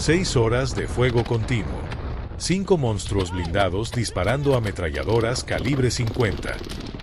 6 horas de fuego continuo. 5 monstruos blindados disparando ametralladoras calibre 50.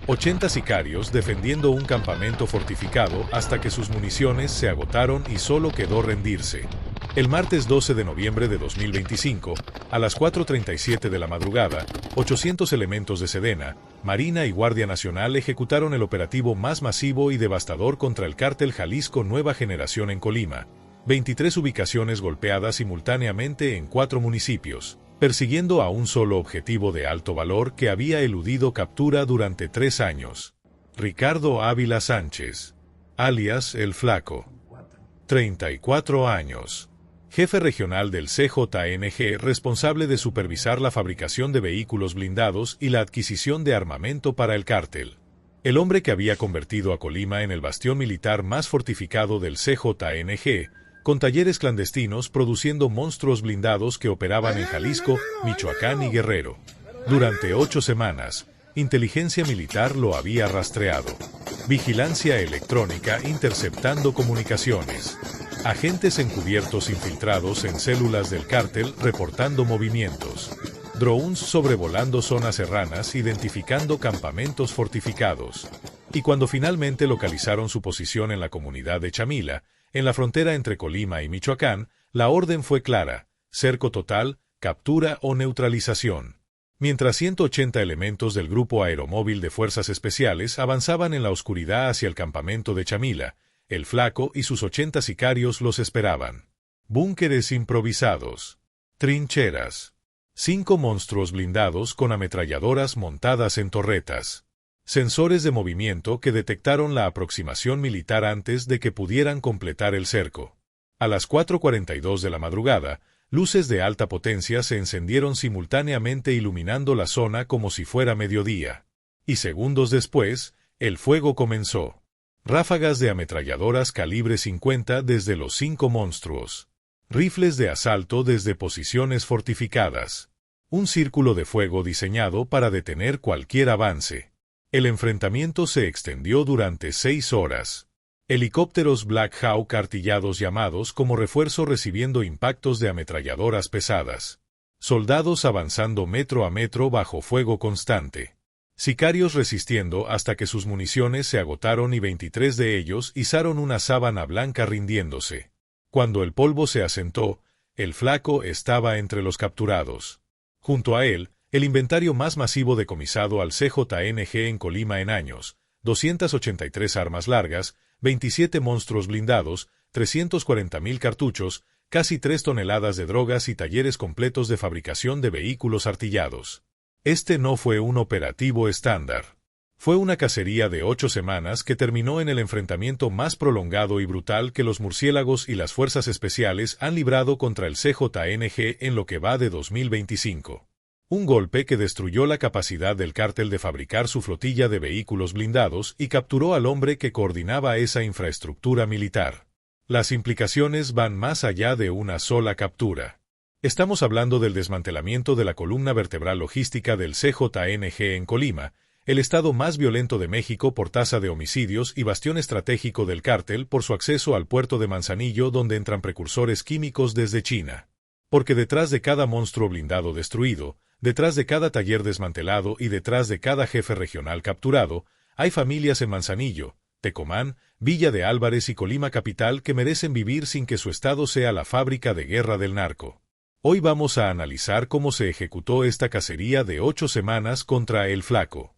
80 sicarios defendiendo un campamento fortificado hasta que sus municiones se agotaron y solo quedó rendirse. El martes 12 de noviembre de 2025, a las 4:37 de la madrugada, 800 elementos de Sedena, Marina y Guardia Nacional ejecutaron el operativo más masivo y devastador contra el cártel Jalisco Nueva Generación en Colima. 23 ubicaciones golpeadas simultáneamente en 4 municipios, persiguiendo a un solo objetivo de alto valor que había eludido captura durante 3 años. Ricardo Ávila Sánchez, alias El Flaco, 34 años. Jefe regional del CJNG responsable de supervisar la fabricación de vehículos blindados y la adquisición de armamento para el cártel. El hombre que había convertido a Colima en el bastión militar más fortificado del CJNG, con talleres clandestinos produciendo monstruos blindados que operaban en Jalisco, Michoacán y Guerrero. Durante 8 semanas, inteligencia militar lo había rastreado. Vigilancia electrónica interceptando comunicaciones. Agentes encubiertos infiltrados en células del cártel reportando movimientos. Drones sobrevolando zonas serranas identificando campamentos fortificados. Y cuando finalmente localizaron su posición en la comunidad de Chamila, en la frontera entre Colima y Michoacán, la orden fue clara: cerco total, captura o neutralización. Mientras 180 elementos del Grupo Aeromóvil de Fuerzas Especiales avanzaban en la oscuridad hacia el campamento de Chamila, El Flaco y sus 80 sicarios los esperaban. Búnkeres improvisados. Trincheras. 5 monstruos blindados con ametralladoras montadas en torretas. Sensores de movimiento que detectaron la aproximación militar antes de que pudieran completar el cerco. A las 4:42 de la madrugada, luces de alta potencia se encendieron simultáneamente iluminando la zona como si fuera mediodía. Y segundos después, el fuego comenzó. Ráfagas de ametralladoras calibre 50 desde los 5 monstruos. Rifles de asalto desde posiciones fortificadas. Un círculo de fuego diseñado para detener cualquier avance. El enfrentamiento se extendió durante 6 horas. Helicópteros Black Hawk artillados llamados como refuerzo recibiendo impactos de ametralladoras pesadas. Soldados avanzando metro a metro bajo fuego constante. Sicarios resistiendo hasta que sus municiones se agotaron y 23 de ellos izaron una sábana blanca rindiéndose. Cuando el polvo se asentó, El Flaco estaba entre los capturados. Junto a él, el inventario más masivo decomisado al CJNG en Colima en años: 283 armas largas, 27 monstruos blindados, 340.000 cartuchos, casi 3 toneladas de drogas y talleres completos de fabricación de vehículos artillados. Este no fue un operativo estándar. Fue una cacería de 8 semanas que terminó en el enfrentamiento más prolongado y brutal que los murciélagos y las fuerzas especiales han librado contra el CJNG en lo que va de 2025. Un golpe que destruyó la capacidad del cártel de fabricar su flotilla de vehículos blindados y capturó al hombre que coordinaba esa infraestructura militar. Las implicaciones van más allá de una sola captura. Estamos hablando del desmantelamiento de la columna vertebral logística del CJNG en Colima, el estado más violento de México por tasa de homicidios y bastión estratégico del cártel por su acceso al puerto de Manzanillo donde entran precursores químicos desde China. Porque detrás de cada monstruo blindado destruido, detrás de cada taller desmantelado y detrás de cada jefe regional capturado, hay familias en Manzanillo, Tecomán, Villa de Álvarez y Colima capital que merecen vivir sin que su estado sea la fábrica de guerra del narco. Hoy vamos a analizar cómo se ejecutó esta cacería de 8 semanas contra El Flaco.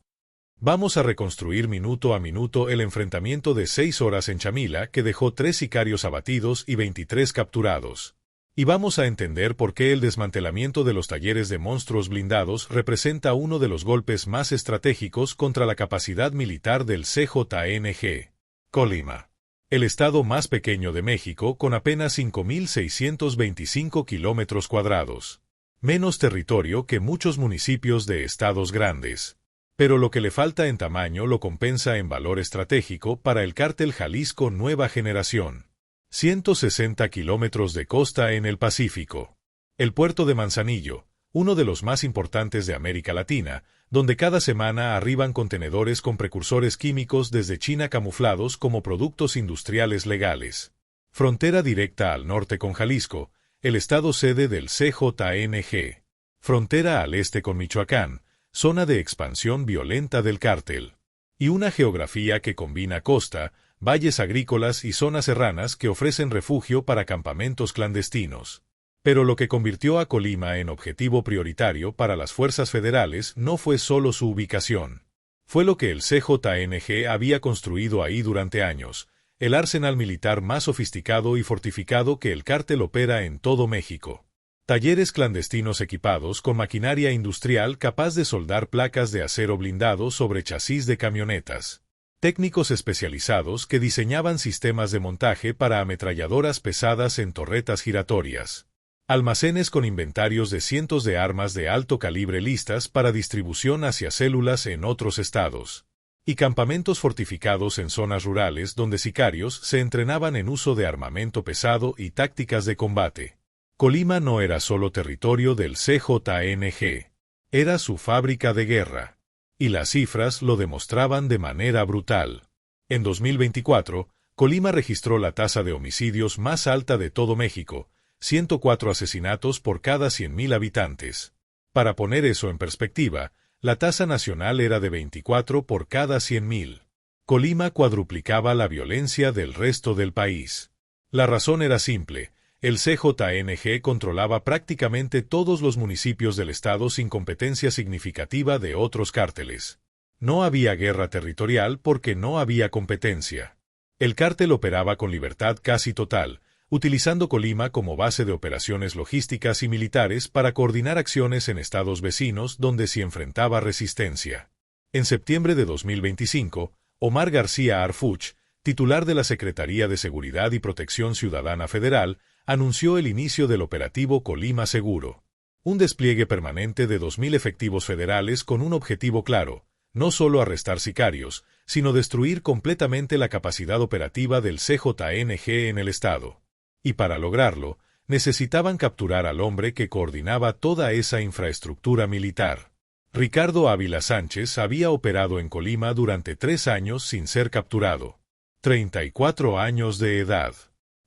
Vamos a reconstruir minuto a minuto el enfrentamiento de 6 horas en Chamila que dejó 3 sicarios abatidos y 23 capturados. Y vamos a entender por qué el desmantelamiento de los talleres de monstruos blindados representa uno de los golpes más estratégicos contra la capacidad militar del CJNG. Colima. El estado más pequeño de México con apenas 5.625 kilómetros cuadrados. Menos territorio que muchos municipios de estados grandes. Pero lo que le falta en tamaño lo compensa en valor estratégico para el cártel Jalisco Nueva Generación. 160 kilómetros de costa en el Pacífico. El puerto de Manzanillo, uno de los más importantes de América Latina, donde cada semana arriban contenedores con precursores químicos desde China camuflados como productos industriales legales. Frontera directa al norte con Jalisco, el estado sede del CJNG. Frontera al este con Michoacán, zona de expansión violenta del cártel. Y una geografía que combina costa, valles agrícolas y zonas serranas que ofrecen refugio para campamentos clandestinos. Pero lo que convirtió a Colima en objetivo prioritario para las fuerzas federales no fue solo su ubicación. Fue lo que el CJNG había construido ahí durante años, el arsenal militar más sofisticado y fortificado que el cártel opera en todo México. Talleres clandestinos equipados con maquinaria industrial capaz de soldar placas de acero blindado sobre chasis de camionetas. Técnicos especializados que diseñaban sistemas de montaje para ametralladoras pesadas en torretas giratorias. Almacenes con inventarios de cientos de armas de alto calibre listas para distribución hacia células en otros estados. Y campamentos fortificados en zonas rurales donde sicarios se entrenaban en uso de armamento pesado y tácticas de combate. Colima no era solo territorio del CJNG. Era su fábrica de guerra. Y las cifras lo demostraban de manera brutal. En 2024, Colima registró la tasa de homicidios más alta de todo México, 104 asesinatos por cada 100.000 habitantes. Para poner eso en perspectiva, la tasa nacional era de 24 por cada 100.000. Colima cuadruplicaba la violencia del resto del país. La razón era simple. El CJNG controlaba prácticamente todos los municipios del estado sin competencia significativa de otros cárteles. No había guerra territorial porque no había competencia. El cártel operaba con libertad casi total, utilizando Colima como base de operaciones logísticas y militares para coordinar acciones en estados vecinos donde se enfrentaba resistencia. En septiembre de 2025, Omar García Harfuch, titular de la Secretaría de Seguridad y Protección Ciudadana Federal, anunció el inicio del operativo Colima Seguro. Un despliegue permanente de 2.000 efectivos federales con un objetivo claro, no solo arrestar sicarios, sino destruir completamente la capacidad operativa del CJNG en el estado. Y para lograrlo, necesitaban capturar al hombre que coordinaba toda esa infraestructura militar. Ricardo Ávila Sánchez había operado en Colima durante 3 años sin ser capturado. 34 años de edad.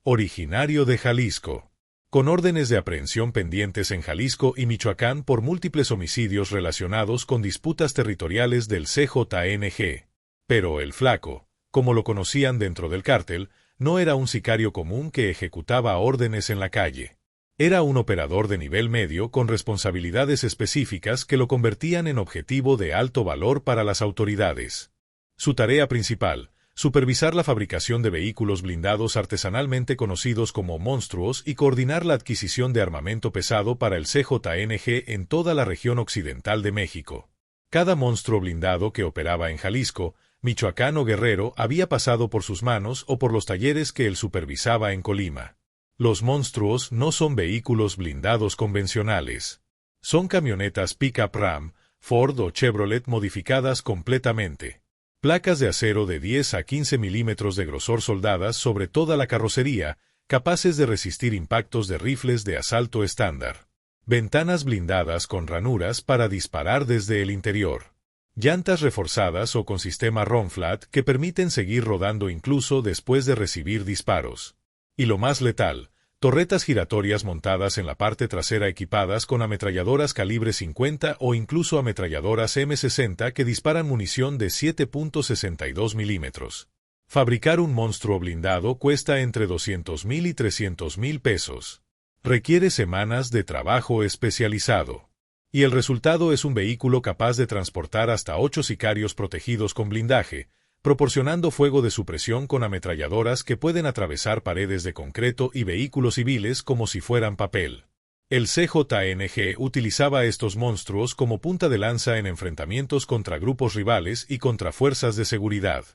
Originario de Jalisco. Con órdenes de aprehensión pendientes en Jalisco y Michoacán por múltiples homicidios relacionados con disputas territoriales del CJNG. Pero el Flaco, como lo conocían dentro del cártel, no era un sicario común que ejecutaba órdenes en la calle. Era un operador de nivel medio con responsabilidades específicas que lo convertían en objetivo de alto valor para las autoridades. Su tarea principal, supervisar la fabricación de vehículos blindados artesanalmente conocidos como monstruos y coordinar la adquisición de armamento pesado para el CJNG en toda la región occidental de México. Cada monstruo blindado que operaba en Jalisco, Michoacán o Guerrero había pasado por sus manos o por los talleres que él supervisaba en Colima. Los monstruos no son vehículos blindados convencionales. Son camionetas pick-up Ram, Ford o Chevrolet modificadas completamente. Placas de acero de 10 a 15 milímetros de grosor soldadas sobre toda la carrocería, capaces de resistir impactos de rifles de asalto estándar. Ventanas blindadas con ranuras para disparar desde el interior. Llantas reforzadas o con sistema Run-Flat que permiten seguir rodando incluso después de recibir disparos. Y lo más letal, torretas giratorias montadas en la parte trasera equipadas con ametralladoras calibre 50 o incluso ametralladoras M60 que disparan munición de 7.62 milímetros. Fabricar un monstruo blindado cuesta entre 200,000 y 300,000 pesos. Requiere semanas de trabajo especializado. Y el resultado es un vehículo capaz de transportar hasta 8 sicarios protegidos con blindaje, proporcionando fuego de supresión con ametralladoras que pueden atravesar paredes de concreto y vehículos civiles como si fueran papel. El CJNG utilizaba estos monstruos como punta de lanza en enfrentamientos contra grupos rivales y contra fuerzas de seguridad.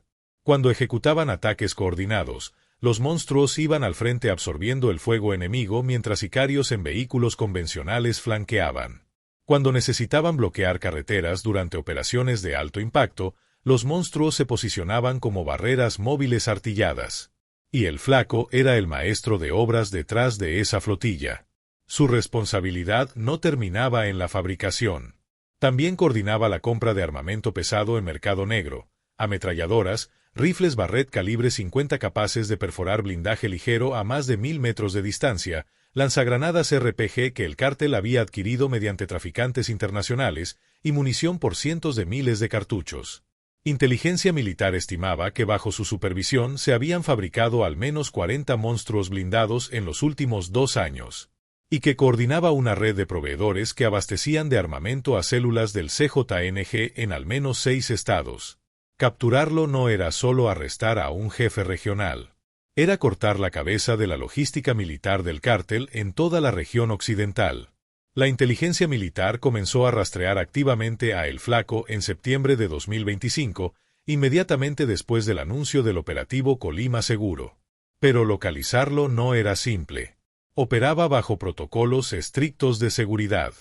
Cuando ejecutaban ataques coordinados, los monstruos iban al frente absorbiendo el fuego enemigo mientras sicarios en vehículos convencionales flanqueaban. Cuando necesitaban bloquear carreteras durante operaciones de alto impacto, los monstruos se posicionaban como barreras móviles artilladas. Y el Flaco era el maestro de obras detrás de esa flotilla. Su responsabilidad no terminaba en la fabricación. También coordinaba la compra de armamento pesado en mercado negro, ametralladoras, rifles Barrett calibre 50 capaces de perforar blindaje ligero a más de 1000 metros de distancia, lanzagranadas RPG que el cártel había adquirido mediante traficantes internacionales y munición por cientos de miles de cartuchos. Inteligencia militar estimaba que bajo su supervisión se habían fabricado al menos 40 monstruos blindados en los últimos 2 años, y que coordinaba una red de proveedores que abastecían de armamento a células del CJNG en al menos 6 estados. Capturarlo no era solo arrestar a un jefe regional. Era cortar la cabeza de la logística militar del cártel en toda la región occidental. La inteligencia militar comenzó a rastrear activamente a El Flaco en septiembre de 2025, inmediatamente después del anuncio del operativo Colima Seguro. Pero localizarlo no era simple. Operaba bajo protocolos estrictos de seguridad.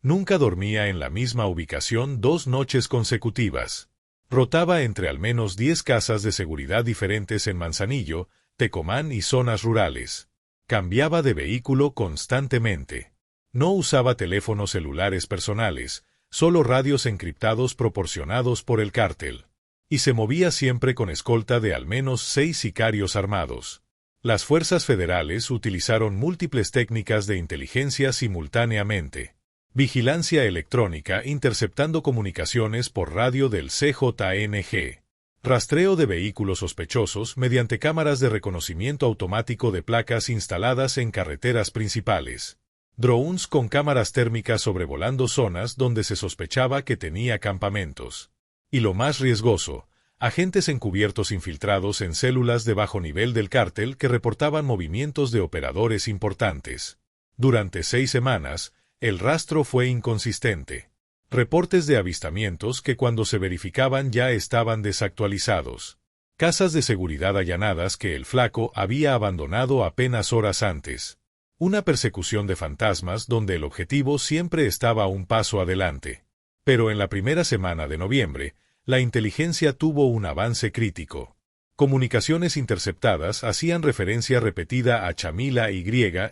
Nunca dormía en la misma ubicación 2 noches consecutivas. Rotaba entre al menos 10 casas de seguridad diferentes en Manzanillo, Tecomán y zonas rurales. Cambiaba de vehículo constantemente. No usaba teléfonos celulares personales, solo radios encriptados proporcionados por el cártel. Y se movía siempre con escolta de al menos 6 sicarios armados. Las fuerzas federales utilizaron múltiples técnicas de inteligencia simultáneamente. Vigilancia electrónica interceptando comunicaciones por radio del CJNG. Rastreo de vehículos sospechosos mediante cámaras de reconocimiento automático de placas instaladas en carreteras principales. Drones con cámaras térmicas sobrevolando zonas donde se sospechaba que tenía campamentos. Y lo más riesgoso, agentes encubiertos infiltrados en células de bajo nivel del cártel que reportaban movimientos de operadores importantes. Durante 6 semanas, el rastro fue inconsistente. Reportes de avistamientos que cuando se verificaban ya estaban desactualizados. Casas de seguridad allanadas que el Flaco había abandonado apenas horas antes. Una persecución de fantasmas donde el objetivo siempre estaba un paso adelante. Pero en la primera semana de noviembre, la inteligencia tuvo un avance crítico. Comunicaciones interceptadas hacían referencia repetida a Chamila y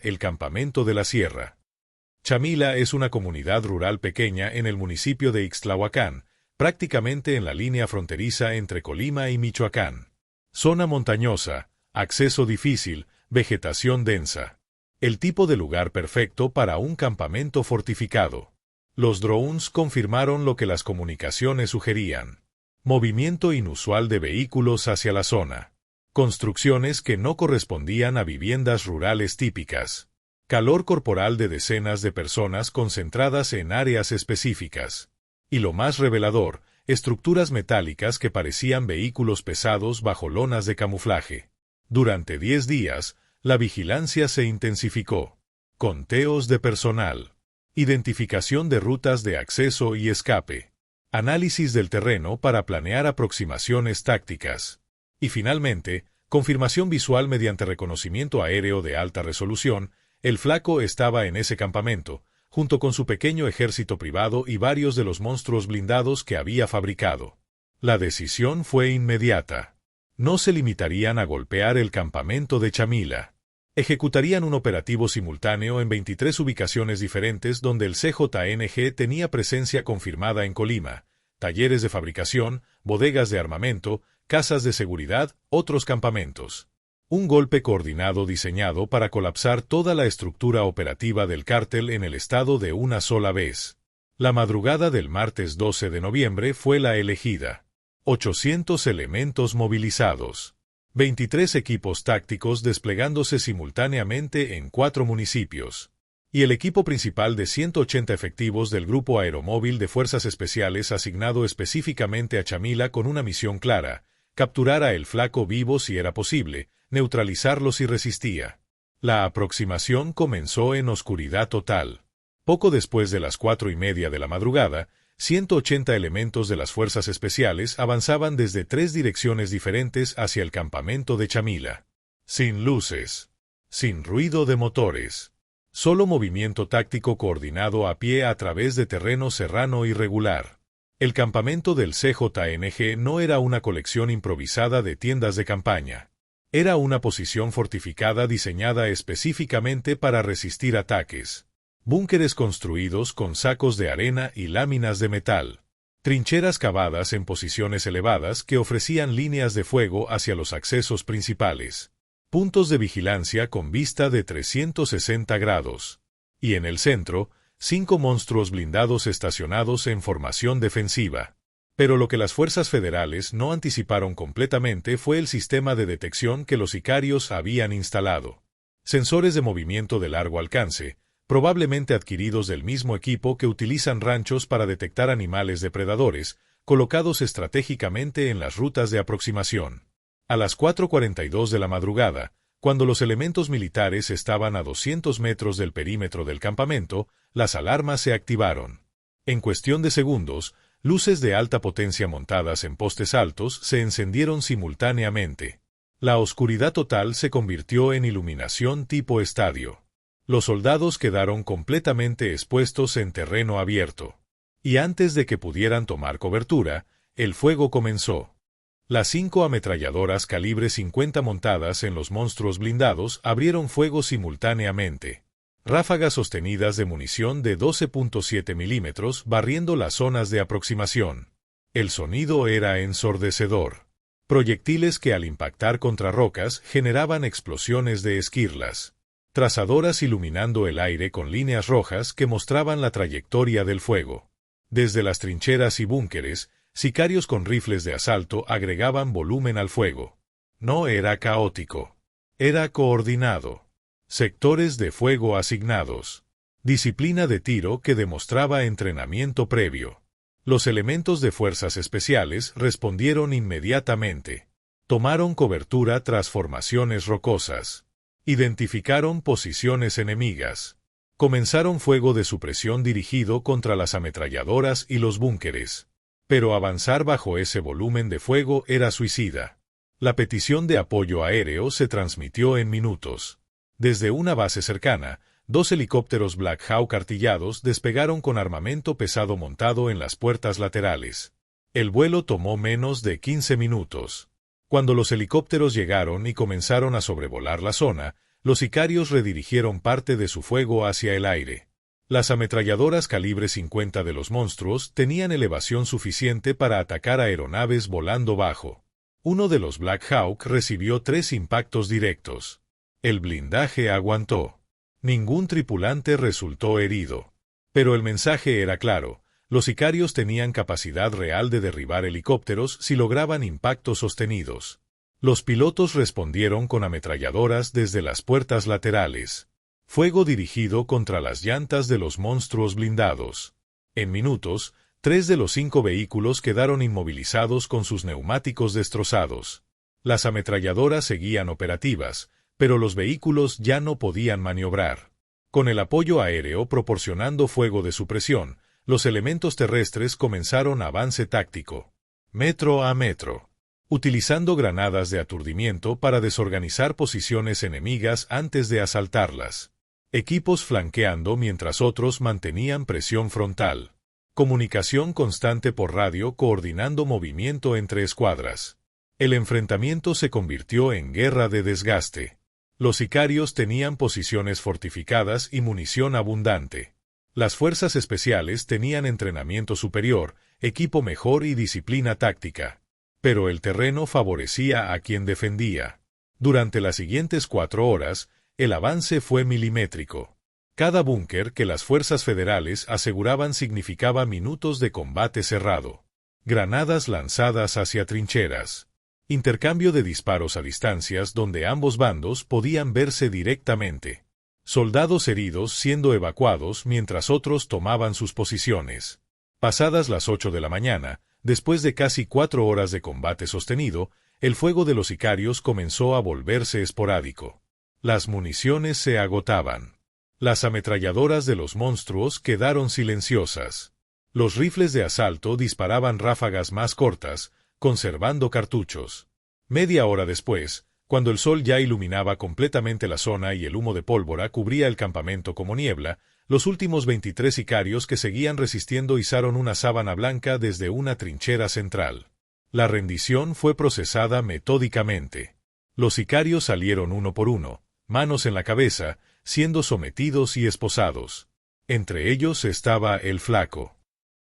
el campamento de la sierra. Chamila es una comunidad rural pequeña en el municipio de Ixtlahuacán, prácticamente en la línea fronteriza entre Colima y Michoacán. Zona montañosa, acceso difícil, vegetación densa. El tipo de lugar perfecto para un campamento fortificado. Los drones confirmaron lo que las comunicaciones sugerían. Movimiento inusual de vehículos hacia la zona. Construcciones que no correspondían a viviendas rurales típicas. Calor corporal de decenas de personas concentradas en áreas específicas. Y lo más revelador, estructuras metálicas que parecían vehículos pesados bajo lonas de camuflaje. Durante 10 días, la vigilancia se intensificó. Conteos de personal. Identificación de rutas de acceso y escape. Análisis del terreno para planear aproximaciones tácticas. Y finalmente, confirmación visual mediante reconocimiento aéreo de alta resolución. El Flaco estaba en ese campamento, junto con su pequeño ejército privado y varios de los monstruos blindados que había fabricado. La decisión fue inmediata. No se limitarían a golpear el campamento de Chamila. Ejecutarían un operativo simultáneo en 23 ubicaciones diferentes donde el CJNG tenía presencia confirmada en Colima, talleres de fabricación, bodegas de armamento, casas de seguridad, otros campamentos. Un golpe coordinado diseñado para colapsar toda la estructura operativa del cártel en el estado de una sola vez. La madrugada del martes 12 de noviembre fue la elegida. 800 elementos movilizados. 23 equipos tácticos desplegándose simultáneamente en 4 municipios. Y el equipo principal de 180 efectivos del Grupo Aeromóvil de Fuerzas Especiales asignado específicamente a Chamila con una misión clara: capturar a El Flaco vivo si era posible, neutralizarlo si resistía. La aproximación comenzó en oscuridad total. Poco después de las 4:30 de la madrugada, 180 elementos de las Fuerzas Especiales avanzaban desde 3 direcciones diferentes hacia el campamento de Chamila. Sin luces. Sin ruido de motores. Solo movimiento táctico coordinado a pie a través de terreno serrano irregular. El campamento del CJNG no era una colección improvisada de tiendas de campaña. Era una posición fortificada diseñada específicamente para resistir ataques. Búnkeres construidos con sacos de arena y láminas de metal. Trincheras cavadas en posiciones elevadas que ofrecían líneas de fuego hacia los accesos principales. puntos de vigilancia con vista de 360 grados. Y en el centro, 5 monstruos blindados estacionados en formación defensiva. Pero lo que las fuerzas federales no anticiparon completamente fue el sistema de detección que los sicarios habían instalado. Sensores de movimiento de largo alcance, probablemente adquiridos del mismo equipo que utilizan ranchos para detectar animales depredadores, colocados estratégicamente en las rutas de aproximación. A las 4:42 de la madrugada, cuando los elementos militares estaban a 200 metros del perímetro del campamento, las alarmas se activaron. En cuestión de segundos, luces de alta potencia montadas en postes altos se encendieron simultáneamente. La oscuridad total se convirtió en iluminación tipo estadio. Los soldados quedaron completamente expuestos en terreno abierto. Y antes de que pudieran tomar cobertura, el fuego comenzó. Las 5 ametralladoras calibre 50 montadas en los monstruos blindados abrieron fuego simultáneamente. Ráfagas sostenidas de munición de 12.7 milímetros barriendo las zonas de aproximación. El sonido era ensordecedor. Proyectiles que al impactar contra rocas generaban explosiones de esquirlas. Trazadoras iluminando el aire con líneas rojas que mostraban la trayectoria del fuego. Desde las trincheras y búnkeres, sicarios con rifles de asalto agregaban volumen al fuego. No era caótico. Era coordinado. Sectores de fuego asignados. Disciplina de tiro que demostraba entrenamiento previo. Los elementos de fuerzas especiales respondieron inmediatamente. Tomaron cobertura tras formaciones rocosas. Identificaron posiciones enemigas. Comenzaron fuego de supresión dirigido contra las ametralladoras y los búnkeres. Pero avanzar bajo ese volumen de fuego era suicida. La petición de apoyo aéreo se transmitió en minutos. Desde una base cercana, 2 helicópteros Black Hawk artillados despegaron con armamento pesado montado en las puertas laterales. El vuelo tomó menos de 15 minutos. Cuando los helicópteros llegaron y comenzaron a sobrevolar la zona, los sicarios redirigieron parte de su fuego hacia el aire. Las ametralladoras calibre 50 de los monstruos tenían elevación suficiente para atacar aeronaves volando bajo. Uno de los Black Hawk recibió 3 impactos directos. El blindaje aguantó. Ningún tripulante resultó herido. Pero el mensaje era claro. Los sicarios tenían capacidad real de derribar helicópteros si lograban impactos sostenidos. Los pilotos respondieron con ametralladoras desde las puertas laterales. Fuego dirigido contra las llantas de los monstruos blindados. En minutos, 3 de los 5 vehículos quedaron inmovilizados con sus neumáticos destrozados. Las ametralladoras seguían operativas, pero los vehículos ya no podían maniobrar. Con el apoyo aéreo proporcionando fuego de supresión, los elementos terrestres comenzaron avance táctico. Metro a metro. Utilizando granadas de aturdimiento para desorganizar posiciones enemigas antes de asaltarlas. Equipos flanqueando mientras otros mantenían presión frontal. Comunicación constante por radio coordinando movimiento entre escuadras. El enfrentamiento se convirtió en guerra de desgaste. Los sicarios tenían posiciones fortificadas y munición abundante. Las fuerzas especiales tenían entrenamiento superior, equipo mejor y disciplina táctica. Pero el terreno favorecía a quien defendía. Durante las siguientes 4 horas, el avance fue milimétrico. Cada búnker que las fuerzas federales aseguraban significaba minutos de combate cerrado. Granadas lanzadas hacia trincheras. Intercambio de disparos a distancias donde ambos bandos podían verse directamente. Soldados heridos siendo evacuados mientras otros tomaban sus posiciones. Pasadas las 8 de la mañana, después de casi 4 horas de combate sostenido, el fuego de los sicarios comenzó a volverse esporádico. Las municiones se agotaban. Las ametralladoras de los monstruos quedaron silenciosas. Los rifles de asalto disparaban ráfagas más cortas, conservando cartuchos. Media hora después, cuando el sol ya iluminaba completamente la zona y el humo de pólvora cubría el campamento como niebla, los últimos 23 sicarios que seguían resistiendo izaron una sábana blanca desde una trinchera central. La rendición fue procesada metódicamente. Los sicarios salieron uno por uno, manos en la cabeza, siendo sometidos y esposados. Entre ellos estaba el flaco.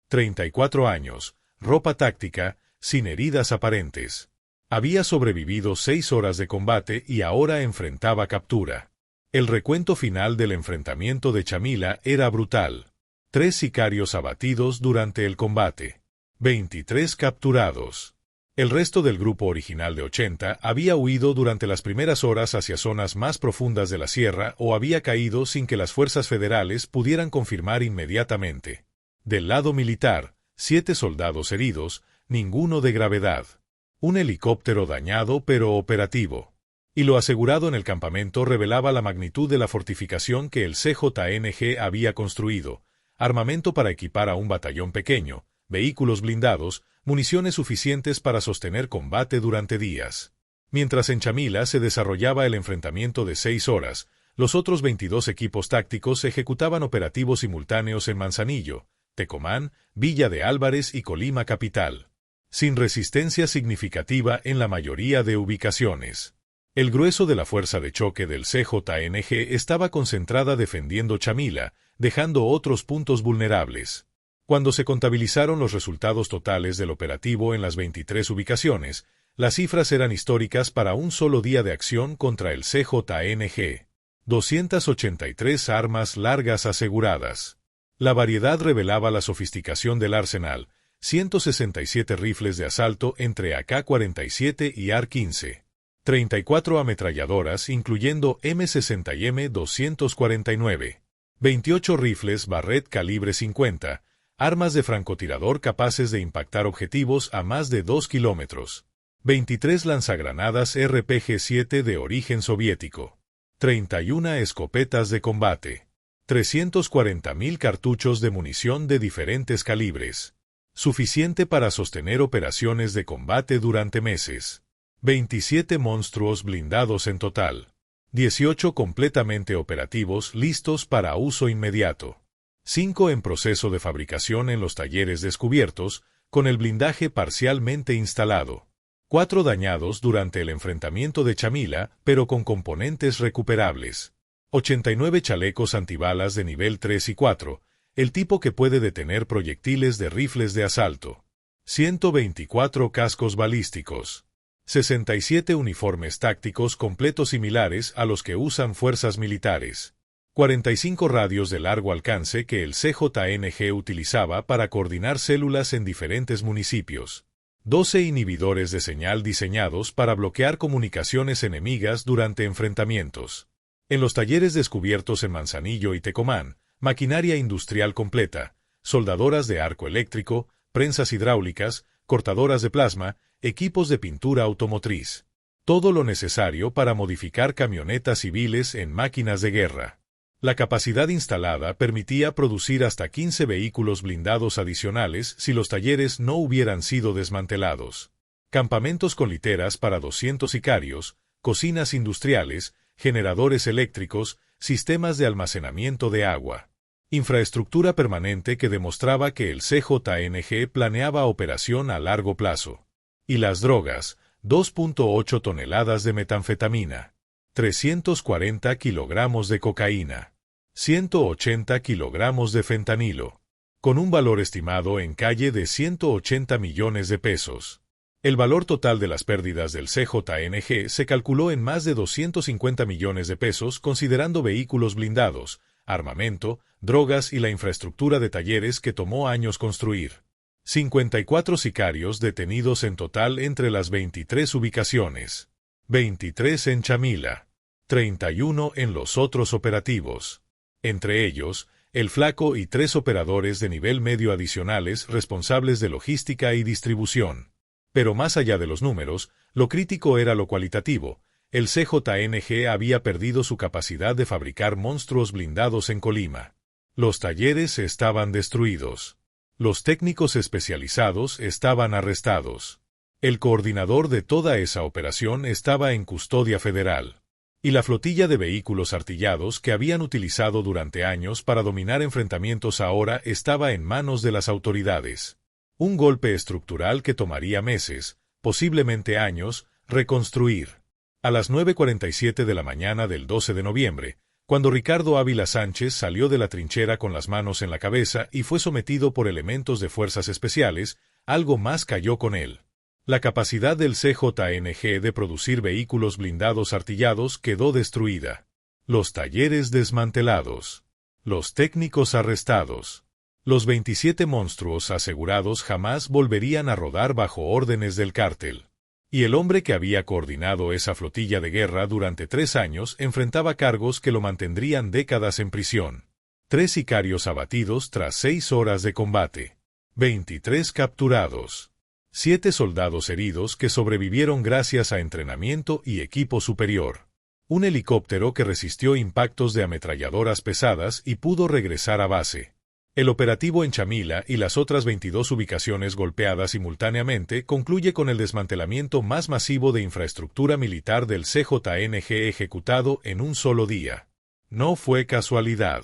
34 años, ropa táctica, sin heridas aparentes. Había sobrevivido 6 horas de combate y ahora enfrentaba captura. El recuento final del enfrentamiento de Chamila era brutal. 3 sicarios abatidos durante el combate. 23 capturados. El resto del grupo original de 80 había huido durante las primeras horas hacia zonas más profundas de la sierra o había caído sin que las fuerzas federales pudieran confirmar inmediatamente. Del lado militar, 7 soldados heridos, ninguno de gravedad. Un helicóptero dañado pero operativo. Y lo asegurado en el campamento revelaba la magnitud de la fortificación que el CJNG había construido, armamento para equipar a un batallón pequeño, vehículos blindados, municiones suficientes para sostener combate durante días. Mientras en Chamila se desarrollaba el enfrentamiento de 6 horas, los otros 22 equipos tácticos ejecutaban operativos simultáneos en Manzanillo, Tecomán, Villa de Álvarez y Colima capital, sin resistencia significativa en la mayoría de ubicaciones. El grueso de la fuerza de choque del CJNG estaba concentrada defendiendo Chamila, dejando otros puntos vulnerables. Cuando se contabilizaron los resultados totales del operativo en las 23 ubicaciones, las cifras eran históricas para un solo día de acción contra el CJNG. 283 armas largas aseguradas. La variedad revelaba la sofisticación del arsenal, 167 rifles de asalto entre AK-47 y AR-15. 34 ametralladoras incluyendo M60 y M249. 28 rifles Barrett calibre 50, armas de francotirador capaces de impactar objetivos a más de 2 kilómetros. 23 lanzagranadas RPG-7 de origen soviético. 31 escopetas de combate. 340.000 cartuchos de munición de diferentes calibres. Suficiente para sostener operaciones de combate durante meses. 27 monstruos blindados en total. 18 completamente operativos listos para uso inmediato. 5 en proceso de fabricación en los talleres descubiertos, con el blindaje parcialmente instalado. 4 dañados durante el enfrentamiento de Chamila, pero con componentes recuperables. 89 chalecos antibalas de nivel 3 y 4, el tipo que puede detener proyectiles de rifles de asalto. 124 cascos balísticos. 67 uniformes tácticos completos similares a los que usan fuerzas militares. 45 radios de largo alcance que el CJNG utilizaba para coordinar células en diferentes municipios. 12 inhibidores de señal diseñados para bloquear comunicaciones enemigas durante enfrentamientos. En los talleres descubiertos en Manzanillo y Tecomán, maquinaria industrial completa, soldadoras de arco eléctrico, prensas hidráulicas, cortadoras de plasma, equipos de pintura automotriz. Todo lo necesario para modificar camionetas civiles en máquinas de guerra. La capacidad instalada permitía producir hasta 15 vehículos blindados adicionales si los talleres no hubieran sido desmantelados. Campamentos con literas para 200 sicarios, cocinas industriales, generadores eléctricos, sistemas de almacenamiento de agua. Infraestructura permanente que demostraba que el CJNG planeaba operación a largo plazo. Y las drogas, 2.8 toneladas de metanfetamina, 340 kilogramos de cocaína, 180 kilogramos de fentanilo, con un valor estimado en calle de 180 millones de pesos. El valor total de las pérdidas del CJNG se calculó en más de 250 millones de pesos considerando vehículos blindados, armamento, drogas y la infraestructura de talleres que tomó años construir. 54 sicarios detenidos en total entre las 23 ubicaciones. 23 en Chamila. 31 en los otros operativos. Entre ellos, el Flaco y 3 operadores de nivel medio adicionales responsables de logística y distribución. Pero más allá de los números, lo crítico era lo cualitativo. El CJNG había perdido su capacidad de fabricar monstruos blindados en Colima. Los talleres estaban destruidos. Los técnicos especializados estaban arrestados. El coordinador de toda esa operación estaba en custodia federal. Y la flotilla de vehículos artillados que habían utilizado durante años para dominar enfrentamientos ahora estaba en manos de las autoridades. Un golpe estructural que tomaría meses, posiblemente años, reconstruir. A las 9:47 de la mañana del 12 de noviembre, cuando Ricardo Ávila Sánchez salió de la trinchera con las manos en la cabeza y fue sometido por elementos de fuerzas especiales, algo más cayó con él. La capacidad del CJNG de producir vehículos blindados artillados quedó destruida. Los talleres desmantelados. Los técnicos arrestados. Los 27 monstruos asegurados jamás volverían a rodar bajo órdenes del cártel. Y el hombre que había coordinado esa flotilla de guerra durante 3 años enfrentaba cargos que lo mantendrían décadas en prisión. 3 sicarios abatidos tras 6 horas de combate. 23 capturados. 7 soldados heridos que sobrevivieron gracias a entrenamiento y equipo superior. Un helicóptero que resistió impactos de ametralladoras pesadas y pudo regresar a base. El operativo en Chamila y las otras 22 ubicaciones golpeadas simultáneamente concluye con el desmantelamiento más masivo de infraestructura militar del CJNG ejecutado en un solo día. No fue casualidad.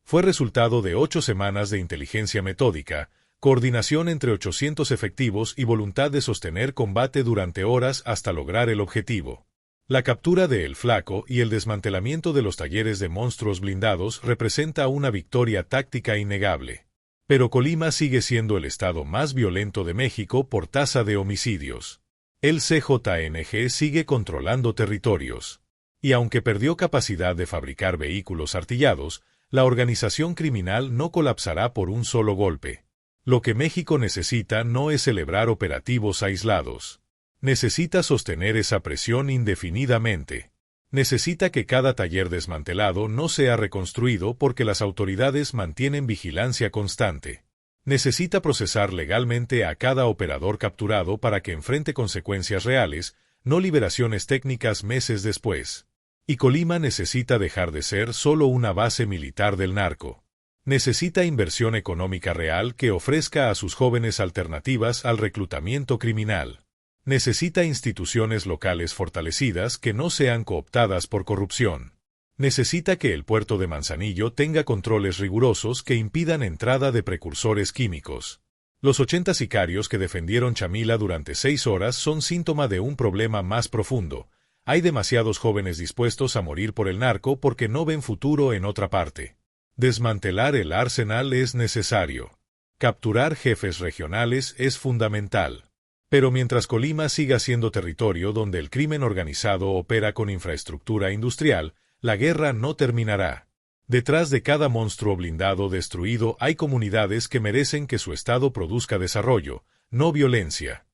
Fue resultado de 8 semanas de inteligencia metódica, coordinación entre 800 efectivos y voluntad de sostener combate durante horas hasta lograr el objetivo. La captura de El Flaco y el desmantelamiento de los talleres de monstruos blindados representa una victoria táctica innegable. Pero Colima sigue siendo el estado más violento de México por tasa de homicidios. El CJNG sigue controlando territorios. Y aunque perdió capacidad de fabricar vehículos artillados, la organización criminal no colapsará por un solo golpe. Lo que México necesita no es celebrar operativos aislados. Necesita sostener esa presión indefinidamente. Necesita que cada taller desmantelado no sea reconstruido porque las autoridades mantienen vigilancia constante. Necesita procesar legalmente a cada operador capturado para que enfrente consecuencias reales, no liberaciones técnicas meses después. Y Colima necesita dejar de ser solo una base militar del narco. Necesita inversión económica real que ofrezca a sus jóvenes alternativas al reclutamiento criminal. Necesita instituciones locales fortalecidas que no sean cooptadas por corrupción. Necesita que el puerto de Manzanillo tenga controles rigurosos que impidan entrada de precursores químicos. Los 80 sicarios que defendieron Chamila durante 6 horas son síntoma de un problema más profundo. Hay demasiados jóvenes dispuestos a morir por el narco porque no ven futuro en otra parte. Desmantelar el arsenal es necesario. Capturar jefes regionales es fundamental. Pero mientras Colima siga siendo territorio donde el crimen organizado opera con infraestructura industrial, la guerra no terminará. Detrás de cada monstruo blindado destruido hay comunidades que merecen que su estado produzca desarrollo, no violencia.